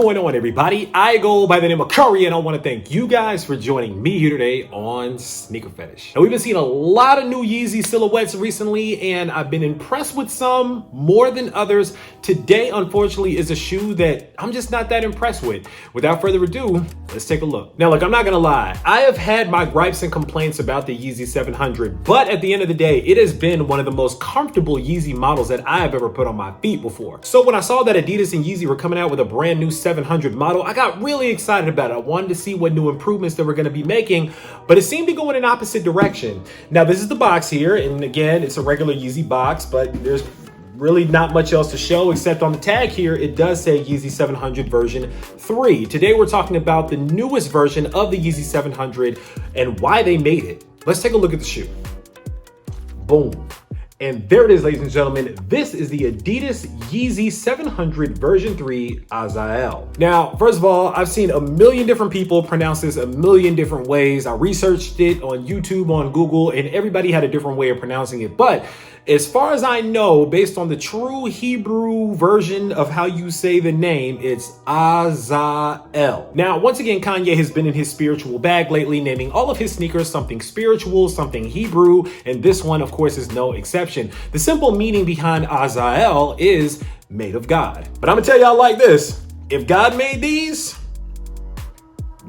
going on, everybody? I go by the name of Curry, and I want to thank you guys for joining me here today on SneakerPhetish. Now, we've been seeing a lot of new Yeezy silhouettes recently, and I've been impressed with some more than others. Today, unfortunately, is a shoe that I'm just not that impressed with. Without further ado, let's take a look. Now, look, I'm not gonna lie. I have had my gripes and complaints about the Yeezy 700, but at the end of the day, it has been one of the most comfortable Yeezy models that I have ever put on my feet before. So when I saw that Adidas and Yeezy were coming out with a brand new 700 model, I got really excited about it. I wanted to see what new improvements they were going to be making, but it seemed to go in an opposite direction. Now, this is the box here, and again, it's a regular Yeezy box, but there's really not much else to show except on the tag here, it does say Yeezy 700 version 3. Today, we're talking about the newest version of the Yeezy 700 and why they made it. Let's take a look at the shoe. Boom. And there it is, ladies and gentlemen. This is the Adidas Yeezy 700 version 3 Azael. Now, first of all, I've seen a million different people pronounce this a million different ways. I researched it on YouTube, on Google, and everybody had a different way of pronouncing it. But as far as I know, based on the true Hebrew version of how you say the name, it's Azael. Now, once again, Kanye has been in his spiritual bag lately, naming all of his sneakers something spiritual, something Hebrew, and this one, of course, is no exception. The simple meaning behind Azael is made of God. But I'm gonna tell y'all like this, if God made these,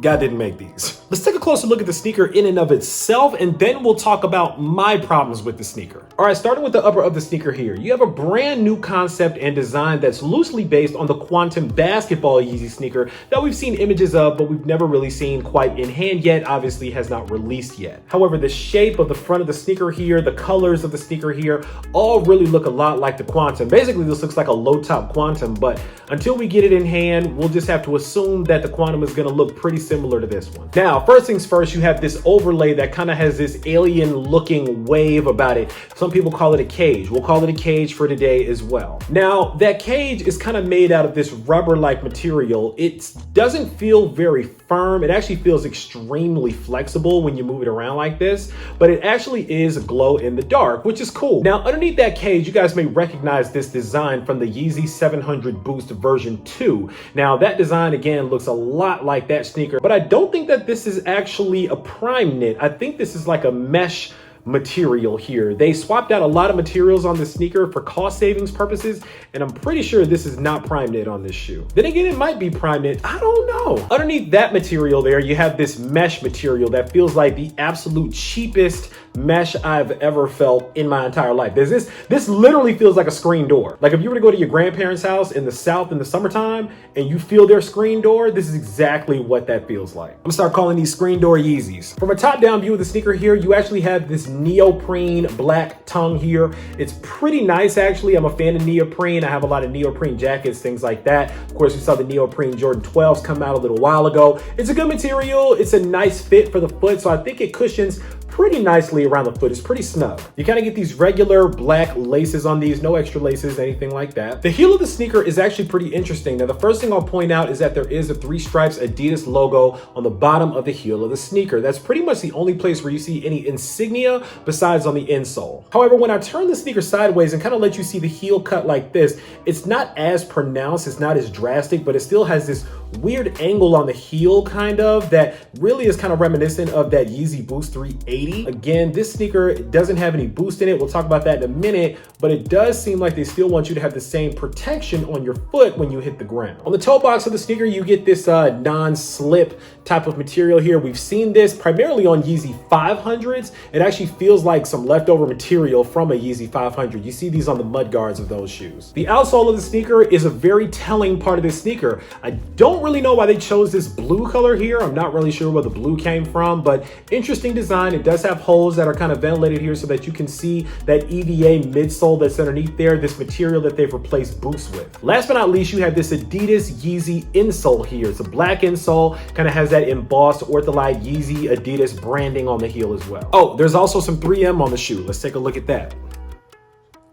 God didn't make these. Let's take a closer look at the sneaker in and of itself, and then we'll talk about my problems with the sneaker. All right, starting with the upper of the sneaker here, you have a brand new concept and design that's loosely based on the Quantum basketball Yeezy sneaker that we've seen images of, but we've never really seen quite in hand yet, obviously has not released yet. However, the shape of the front of the sneaker here, the colors of the sneaker here, all really look a lot like the Quantum. Basically, this looks like a low top Quantum, but until we get it in hand, we'll just have to assume that the Quantum is gonna look pretty similar to this one. Now, first things first, you have this overlay that kind of has this alien looking wave about it. Some people call it a cage. We'll call it a cage for today as well. Now, that cage is kind of made out of this rubber-like material. It doesn't feel very firm. It actually feels extremely flexible when you move it around like this, but it actually is glow in the dark, which is cool. Now, underneath that cage, you guys may recognize this design from the Yeezy 700 Boost version 2. Now, that design, again, looks a lot like that sneaker, but I don't think that this is actually a prime knit. I think this is like a mesh material here. They swapped out a lot of materials on the sneaker for cost savings purposes, and I'm pretty sure this is not prime knit on this shoe. Then again, it might be prime knit. I don't know. Underneath that material there, you have this mesh material that feels like the absolute cheapest mesh I've ever felt in my entire life. This literally feels like a screen door. Like if you were to go to your grandparents' house in the South in the summertime and you feel their screen door, this is exactly what that feels like. I'm gonna start calling these screen door Yeezys. From a top-down view of the sneaker here, you actually have this neoprene black tongue here. It's pretty nice, actually. I'm a fan of neoprene. I have a lot of neoprene jackets, things like that. Of course, we saw the neoprene Jordan 12s come out a little while ago. It's a good material. It's a nice fit for the foot, so I think it cushions pretty nicely around the foot. It's pretty snug. You kind of get these regular black laces on these, no extra laces, anything like that. The heel of the sneaker is actually pretty interesting. Now, the first thing I'll point out is that there is a 3 stripes Adidas logo on the bottom of the heel of the sneaker. That's pretty much the only place where you see any insignia besides on the insole. However, when I turn the sneaker sideways and kind of let you see the heel cut like this, it's not as pronounced, it's not as drastic, but it still has this weird angle on the heel kind of that really is kind of reminiscent of that Yeezy Boost 380. Again, this sneaker doesn't have any boost in it. We'll talk about that in a minute, but it does seem like they still want you to have the same protection on your foot when you hit the ground. On the toe box of the sneaker, you get this non-slip type of material here. We've seen this primarily on Yeezy 500s. It actually feels like some leftover material from a Yeezy 500. You see these on the mud guards of those shoes. The outsole of the sneaker is a very telling part of this sneaker. I don't really know why they chose this blue color here. I'm not really sure where the blue came from, but interesting design. It does have holes that are kind of ventilated here so that you can see that EVA midsole that's underneath there, this material that they've replaced boots with. Last but not least, you have this Adidas Yeezy Insult here. It's a black insole, kind of has that embossed Ortholite Yeezy Adidas branding on the heel as well. Oh, there's also some 3M on the shoe. Let's take a look at that.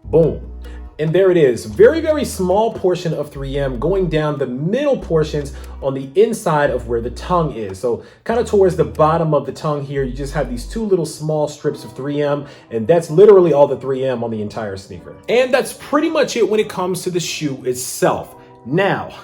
Boom. And there it is, very, very small portion of 3M going down the middle portions on the inside of where the tongue is. So kind of towards the bottom of the tongue here, you just have these 2 little small strips of 3M, and that's literally all the 3M on the entire sneaker. And that's pretty much it when it comes to the shoe itself. Now,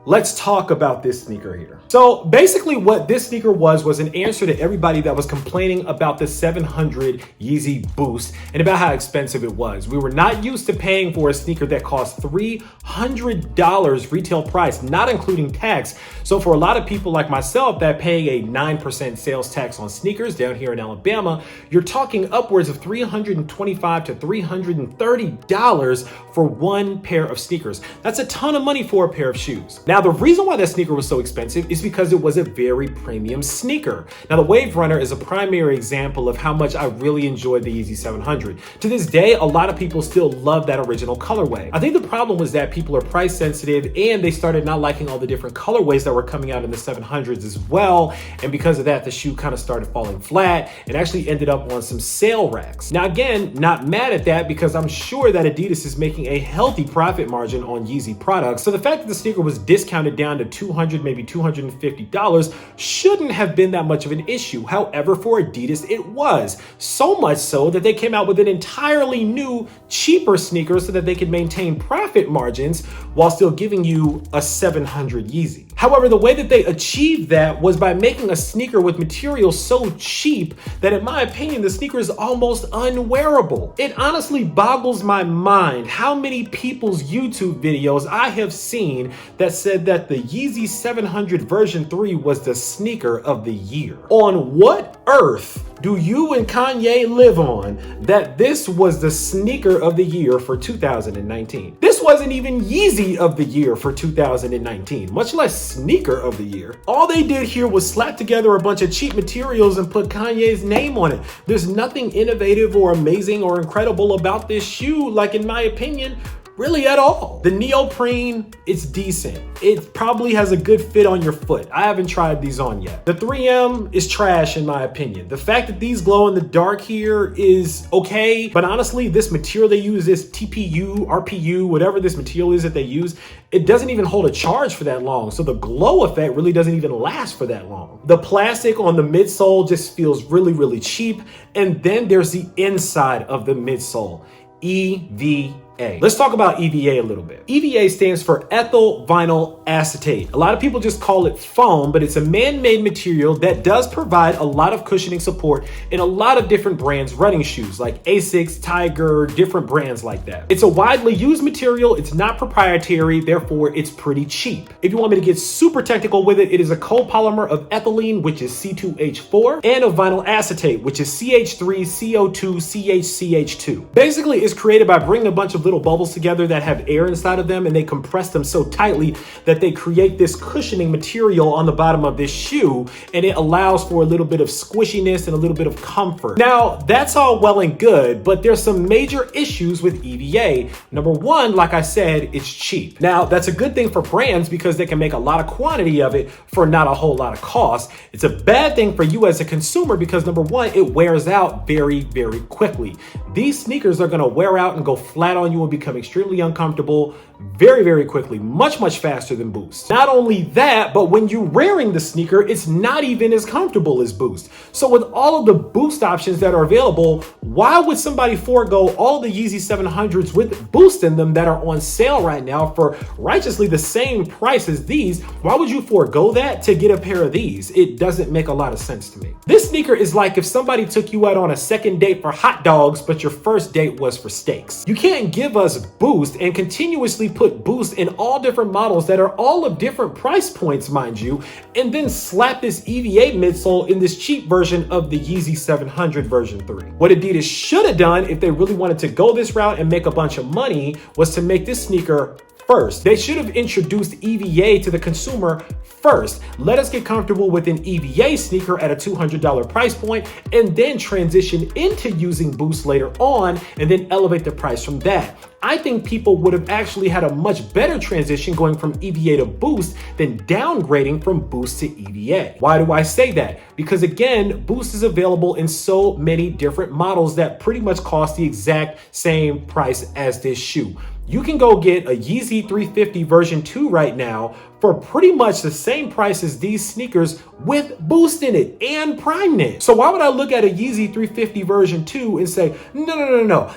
let's talk about this sneaker here. So basically what this sneaker was an answer to everybody that was complaining about the 700 Yeezy Boost and about how expensive it was. We were not used to paying for a sneaker that cost $300 retail price, not including tax. So for a lot of people like myself that pay a 9% sales tax on sneakers down here in Alabama, you're talking upwards of $325 to $330 for one pair of sneakers. That's a ton of money for a pair of shoes. Now, the reason why that sneaker was so expensive is because it was a very premium sneaker. Now, the Wave Runner is a primary example of how much I really enjoyed the Yeezy 700. To this day, a lot of people still love that original colorway. I think the problem was that people are price sensitive and they started not liking all the different colorways that were coming out in the 700s as well. And because of that, the shoe kind of started falling flat and actually ended up on some sale racks. Now, again, not mad at that because I'm sure that Adidas is making a healthy profit margin on Yeezy products. So the fact that the sneaker was discounted down to $200, maybe $250 shouldn't have been that much of an issue. However, for Adidas, it was. So much so that they came out with an entirely new, cheaper sneaker so that they could maintain profit margins while still giving you a 700 Yeezy. However, the way that they achieved that was by making a sneaker with material so cheap that, in my opinion, the sneaker is almost unwearable. It honestly boggles my mind how many people's YouTube videos I have seen that said that the Yeezy 700 version 3 was the sneaker of the year. On what earth do you and Kanye live on that this was the sneaker of the year for 2019? This wasn't even Yeezy of the year for 2019, much less sneaker of the year. All they did here was slap together a bunch of cheap materials and put Kanye's name on it. There's nothing innovative or amazing or incredible about this shoe, like in my opinion, really at all. The neoprene, it's decent. It probably has a good fit on your foot. I haven't tried these on yet. The 3M is trash in my opinion. The fact that these glow in the dark here is okay, but honestly, this material they use, this TPU, RPU, whatever this material is that they use, it doesn't even hold a charge for that long. So the glow effect really doesn't even last for that long. The plastic on the midsole just feels really, really cheap. And then there's the inside of the midsole, EVA. Let's talk about EVA a little bit. EVA stands for ethyl vinyl acetate. A lot of people just call it foam, but it's a man-made material that does provide a lot of cushioning support in a lot of different brands running shoes like Asics, Tiger, different brands like that. It's a widely used material. It's not proprietary, therefore it's pretty cheap. If you want me to get super technical with it, it is a copolymer of ethylene, which is C2H4, and of vinyl acetate, which is CH3CO2 CHCH2. Basically, it's created by bringing a bunch of little bubbles together that have air inside of them, and they compress them so tightly that they create this cushioning material on the bottom of this shoe, and it allows for a little bit of squishiness and a little bit of comfort. Now, that's all well and good, but there's some major issues with EVA. Number one, like I said, it's cheap. Now, that's a good thing for brands because they can make a lot of quantity of it for not a whole lot of cost. It's a bad thing for you as a consumer because number one, it wears out very, very quickly. These sneakers are gonna wear out and go flat on you and become extremely uncomfortable very, very quickly, much, much faster than Boost. Not only that, but when you're wearing the sneaker, it's not even as comfortable as Boost. So with all of the Boost options that are available, why would somebody forego all the Yeezy 700s with Boost in them that are on sale right now for righteously the same price as these? Why would you forego that to get a pair of these? It doesn't make a lot of sense to me. This sneaker is like if somebody took you out on a second date for hot dogs, but your first date was for steaks. You can't give us Boost and continuously put Boost in all different models that are all of different price points, mind you, and then slap this EVA midsole in this cheap version of the Yeezy 700 version 3. What Adidas should have done if they really wanted to go this route and make a bunch of money was to make this sneaker first. They should have introduced EVA to the consumer first. Let us get comfortable with an EVA sneaker at a $200 price point and then transition into using Boost later on and then elevate the price from that. I think people would have actually had a much better transition going from EVA to Boost than downgrading from Boost to EVA. Why do I say that? Because again, Boost is available in so many different models that pretty much cost the exact same price as this shoe. You can go get a Yeezy 350 version 2 right now for pretty much the same price as these sneakers with Boost in it and Prime Knit. So why would I look at a Yeezy 350 version 2 and say, no,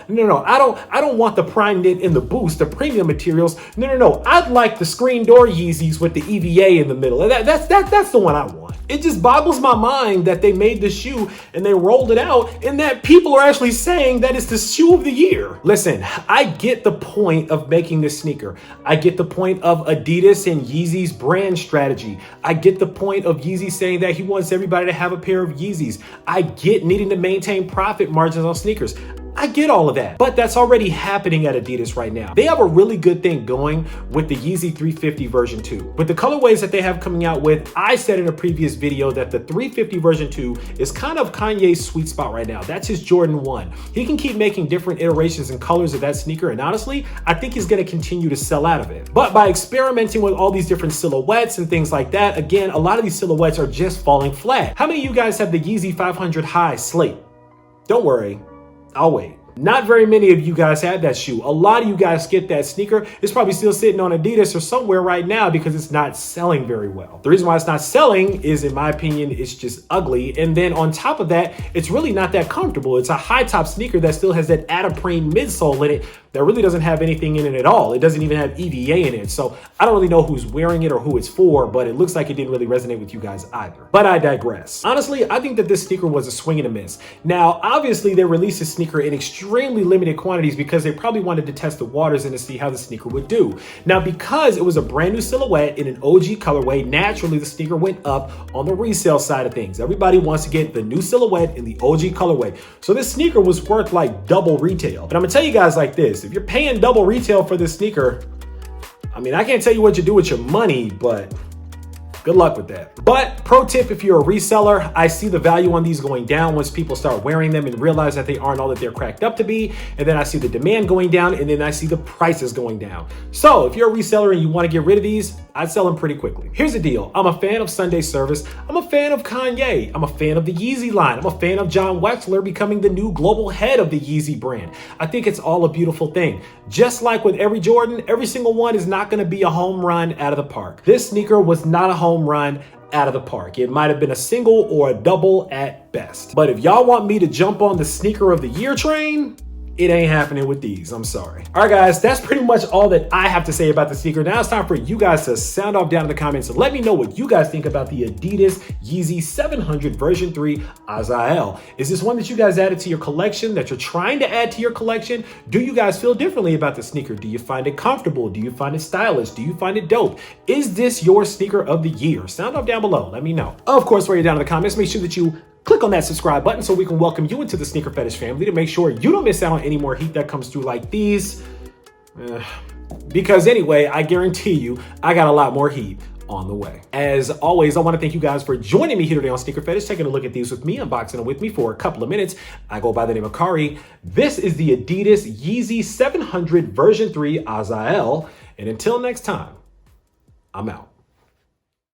I don't want the Prime Knit and the Boost, the premium materials. No, I'd like the screen door Yeezys with the EVA in the middle. That's the one I want. It just boggles my mind that they made the shoe and they rolled it out and that people are actually saying that it's the shoe of the year. Listen, I get the point of making this sneaker. I get the point of Adidas and Yeezy's brand strategy. I get the point of Yeezy saying that he wants everybody to have a pair of Yeezys. I get needing to maintain profit margins on sneakers. I get all of that, but that's already happening at Adidas right now. They have a really good thing going with the Yeezy 350 version 2. With the colorways that they have coming out with, I said in a previous video that the 350 version 2 is kind of Kanye's sweet spot right now. That's his Jordan 1. He can keep making different iterations and colors of that sneaker, and honestly, I think he's gonna continue to sell out of it. But by experimenting with all these different silhouettes and things like that, again, a lot of these silhouettes are just falling flat. How many of you guys have the Yeezy 500 High Slate? Don't worry, I'll wait. Not very many of you guys have that shoe. A lot of you guys get that sneaker. It's probably still sitting on Adidas or somewhere right now because it's not selling very well. The reason why it's not selling is, in my opinion, it's just ugly. And then on top of that, it's really not that comfortable. It's a high top sneaker that still has that Adaprene midsole in it that really doesn't have anything in it at all. It doesn't even have EVA in it. So I don't really know who's wearing it or who it's for, but it looks like it didn't really resonate with you guys either. But I digress. Honestly, I think that this sneaker was a swing and a miss. Now, obviously they released this sneaker in extremely limited quantities because they probably wanted to test the waters and to see how the sneaker would do. Now, because it was a brand new silhouette in an OG colorway, naturally the sneaker went up on the resale side of things. Everybody wants to get the new silhouette in the OG colorway. So this sneaker was worth like double retail. But I'm gonna tell you guys like this, if you're paying double retail for this sneaker, I mean, I can't tell you what you do with your money, but good luck with that. But pro tip, if you're a reseller, I see the value on these going down once people start wearing them and realize that they aren't all that they're cracked up to be. And then I see the demand going down, and then I see the prices going down. So if you're a reseller and you want to get rid of these, I'd sell them pretty quickly. Here's the deal. I'm a fan of Sunday Service. I'm a fan of Kanye. I'm a fan of the Yeezy line. I'm a fan of John Wexler becoming the new global head of the Yeezy brand. I think it's all a beautiful thing. Just like with every Jordan, every single one is not going to be a home run out of the park. This sneaker was not a home run out of the park. It might have been a single or a double at best. But if y'all want me to jump on the sneaker of the year train, it ain't happening with these. I'm sorry. All right, guys, that's pretty much all that I have to say about the sneaker. Now it's time for you guys to sound off down in the comments and let me know what you guys think about the Adidas Yeezy 700 version 3 Azael. Is this one that you guys added to your collection, that you're trying to add to your collection? Do you guys feel differently about the sneaker? Do you find it comfortable? Do you find it stylish? Do you find it dope? Is this your sneaker of the year? Sound off down below. Let me know. Of course, while you're down in the comments, make sure that you click on that subscribe button so we can welcome you into the Sneaker Fetish family to make sure you don't miss out on any more heat that comes through like these. Because anyway, I guarantee you, I got a lot more heat on the way. As always, I want to thank you guys for joining me here today on Sneaker Fetish, taking a look at these with me, unboxing them with me for a couple of minutes. I go by the name of Kari. This is the Adidas Yeezy 700 version 3 Azael. And until next time, I'm out.